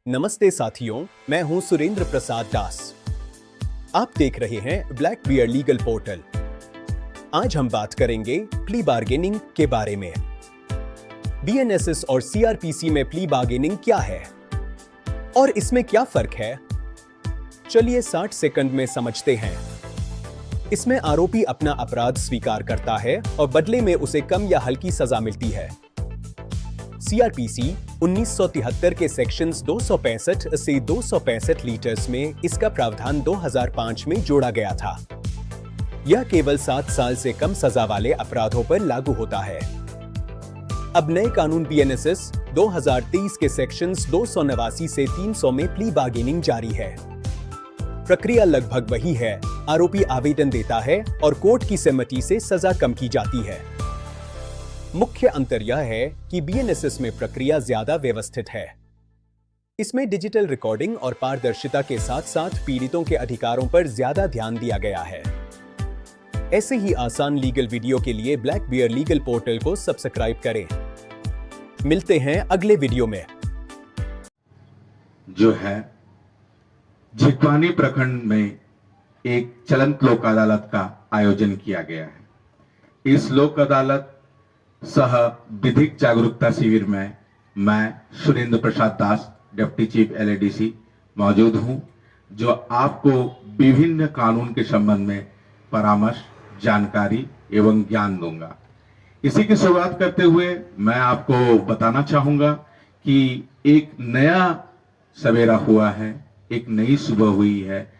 नमस्ते साथियों, मैं हूं सुरेंद्र प्रसाद दास। आप देख रहे हैं ब्लैक बियर लीगल पोर्टल। आज हम बात करेंगे प्ली बार्गेनिंग के बारे में। बीएनएसएस और सीआरपीसी में प्ली बार्गेनिंग क्या है और इसमें क्या फर्क है, चलिए 60 सेकंड में समझते हैं। इसमें आरोपी अपना अपराध स्वीकार करता है और बदले में उसे कम या हल्की सजा मिलती है। सीआरपीसी 1973 के सेक्शंस 265 से 265 लीटर्स में इसका प्रावधान 2005 में जोड़ा गया था। यह केवल 7 साल से कम सजा वाले अपराधों पर लागू होता है। अब नए कानून बीएनएसएस 2023 के सेक्शंस 289 से 300 में प्ली बार्गेनिंग जारी है। प्रक्रिया लगभग वही है, आरोपी आवेदन देता है और कोर्ट की सहमति से सजा कम की जाती है। मुख्य अंतर यह है कि बीएनएसएस में प्रक्रिया ज्यादा व्यवस्थित है। इसमें डिजिटल रिकॉर्डिंग और पारदर्शिता के साथ-साथ पीड़ितों के अधिकारों पर ज्यादा ध्यान दिया गया है। ऐसे ही आसान लीगल वीडियो के लिए ब्लैक बियर लीगल पोर्टल को सब्सक्राइब करें। मिलते हैं अगले वीडियो में। जो है झिटवानी प्रखंड में एक चलंत लोक अदालत का आयोजन किया गया है। इस लोक अदालत सह विधिक जागरूकता शिविर में मैं सुरेंद्र प्रसाद दास, डिप्टी चीफ एलएडीसी मौजूद हूं, जो आपको विभिन्न कानून के संबंध में परामर्श, जानकारी एवं ज्ञान दूंगा। इसी की शुरुआत करते हुए मैं आपको बताना चाहूंगा कि एक नया सवेरा हुआ है, एक नई सुबह हुई है।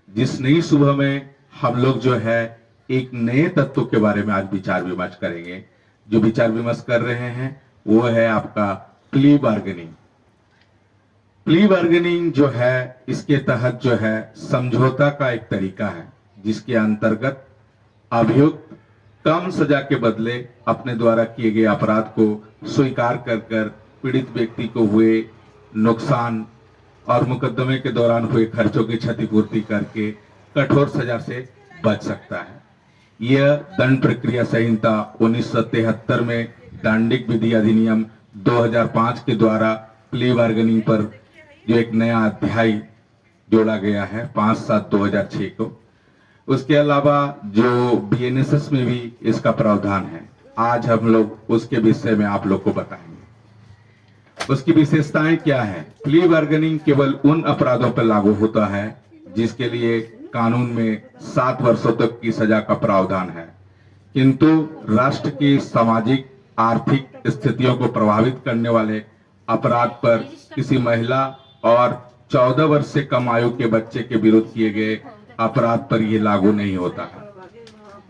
जिस नई सुबह में हम लोग जो है एक नए तत्व के बारे में आज विचार विमर्श करेंगे। जो विचार विमर्श कर रहे हैं वो है आपका प्ली बार्गेनिंग। प्ली बार्गेनिंग जो है, इसके तहत जो है समझौता का एक तरीका है जिसके अंतर्गत अभियुक्त कम सजा के बदले अपने द्वारा किए गए अपराध को स्वीकार कर पीड़ित व्यक्ति को हुए नुकसान और मुकदमे के दौरान हुए खर्चों की क्षतिपूर्ति करके कठोर सजा से बच सकता है। यह दंड प्रक्रिया संहिता 1973 में दंडिक विधि अधिनियम 2005 के द्वारा प्ली बार्गेनिंग पर जो एक नया अध्याय जोड़ा गया है 5/7/2006 को। उसके अलावा जो बीएनएसएस में भी इसका प्रावधान है, आज हम लोग उसके विषय में आप लोग को बताएंगे। उसकी विशेषताएं क्या है। प्ली बार्गेनिंग केवल उन अपराधों पर लागू होता है जिसके लिए कानून में 7 वर्षों तक की सजा का प्रावधान है, किंतु राष्ट्र की सामाजिक आर्थिक स्थितियों को प्रभावित करने वाले अपराध पर किसी महिला और 14 वर्ष से कम आयु के बच्चे के विरुद्ध किए गए अपराध पर यह लागू नहीं होता है।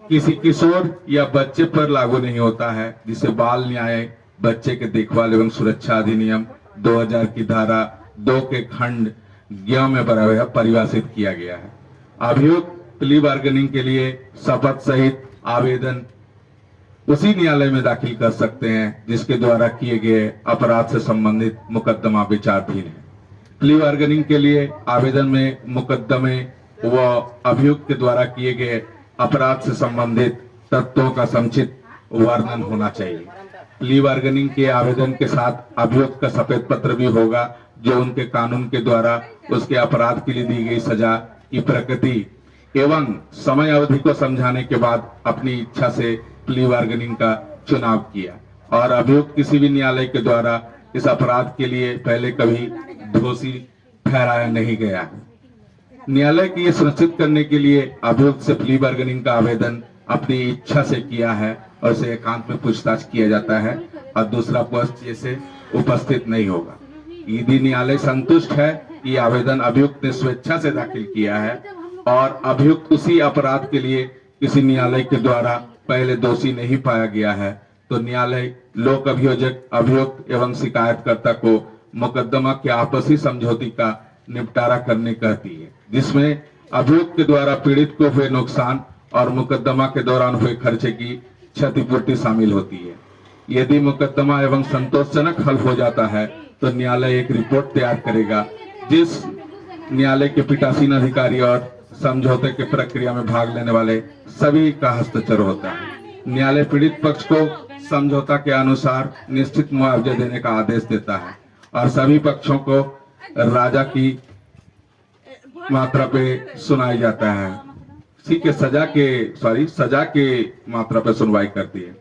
किसी किशोर या बच्चे पर लागू नहीं होता है, जिसे बाल न्याय, बच्चे के देखभाल एवं सुरक्षा अधिनियम 2000 की धारा 2 के खंड ग में परिभाषित किया गया है। अभियुक्त प्ली बार्गेनिंग के लिए शपथ सहित आवेदन उसी न्यायालय में दाखिल कर सकते हैं जिसके द्वारा किए गए अपराध से संबंधित मुकदमा विचाराधीन है। प्ली बार्गेनिंग के लिए आवेदन में मुकदमे व अभियुक्त के द्वारा किए गए अपराध से संबंधित तत्वों का संक्षिप्त वर्णन होना चाहिए। प्ली बार्गेनिंग के आवेदन के साथ अभियुक्त का सफेद पत्र भी होगा, जो उनके कानून के द्वारा उसके अपराध के लिए दी गई सजा की प्रकृति एवं समय अवधि को समझाने के बाद अपनी इच्छा से प्ली बार्गेनिंग का चुनाव किया और अभियुक्त किसी भी न्यायालय के द्वारा इस अपराध के लिए पहले कभी दोषी ठहराया नहीं गया। न्यायालय की ये सुनिश्चित करने के लिए अभियुक्त से प्ली बार्गेनिंग का आवेदन अपनी इच्छा से किया है और उसे एकांत में पूछताछ किया जाता है और दूसरा पक्ष जैसे उपस्थित नहीं होगा। यदि न्यायालय संतुष्ट है कि आवेदन अभियुक्त ने स्वेच्छा से दाखिल किया है और अभियुक्त उसी अपराध के लिए किसी न्यायालय के द्वारा पहले दोषी नहीं पाया गया है, तो न्यायालय लोक अभियोजक, अभियुक्त एवं शिकायतकर्ता को मुकदमा के आपसी समझौते का निपटारा करने कहती है, जिसमें अभियुक्त के द्वारा पीड़ित को हुए नुकसान और मुकदमा के दौरान हुए खर्चे की क्षतिपूर्ति शामिल होती है। यदि मुकदमा एवं संतोषजनक हल हो जाता है तो न्यायालय एक रिपोर्ट तैयार करेगा, जिस न्यायालय के पीठासीन अधिकारी और समझौते की प्रक्रिया में भाग लेने वाले सभी का हस्ताक्षर होता है। न्यायालय पीड़ित पक्ष को समझौता के अनुसार निश्चित मुआवजा देने का आदेश देता है और सभी पक्षों को राजा की मात्रा पे सुनाई जाता है, ठीक है, सजा के मात्रा पे सुनवाई करती है।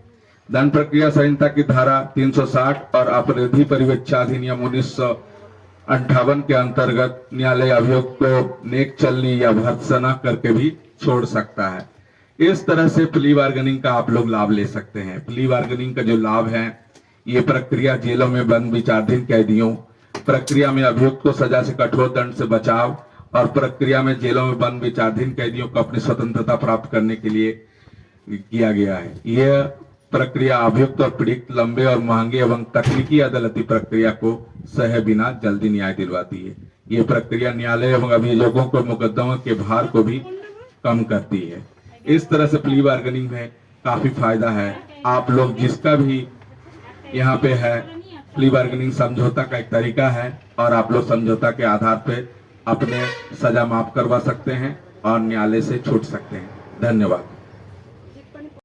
दंड प्रक्रिया संहिता की धारा 360 और अपराधी परिवेक्षा अधिनियम 1958 के अंतर्गत न्यायालय अभियुक्त को नेक चलनी या भर्त्सना करके भी छोड़ सकता है। इस तरह से प्ली बार्गेनिंग का आप लोग लाभ ले सकते हैं। प्ली बार्गेनिंग का जो लाभ है, ये प्रक्रिया जेलों में बंद विचाराधीन कैदियों, प्रक्रिया में अभियुक्त को सजा से कठोर दंड से बचाव और प्रक्रिया में जेलों में बंद विचाराधीन कैदियों को अपनी स्वतंत्रता प्राप्त करने के लिए किया गया है। यह प्रक्रिया अभियुक्त और पीड़ित लंबे और महंगे एवं तकनीकी अदालती प्रक्रिया को सहे बिना जल्दी न्याय दिलवाती है। यह प्रक्रिया न्यायालय एवं अभियोजकों को मुकदमों के भार को भी कम करती है। इस तरह से प्ली बार्गेनिंग में काफी फायदा है। आप लोग जिसका भी यहाँ पे है, प्ली बार्गेनिंग समझौता का एक तरीका है और आप लोग समझौता के आधार पे अपने सजा माफ करवा सकते हैं और न्यायालय से छूट सकते हैं। धन्यवाद।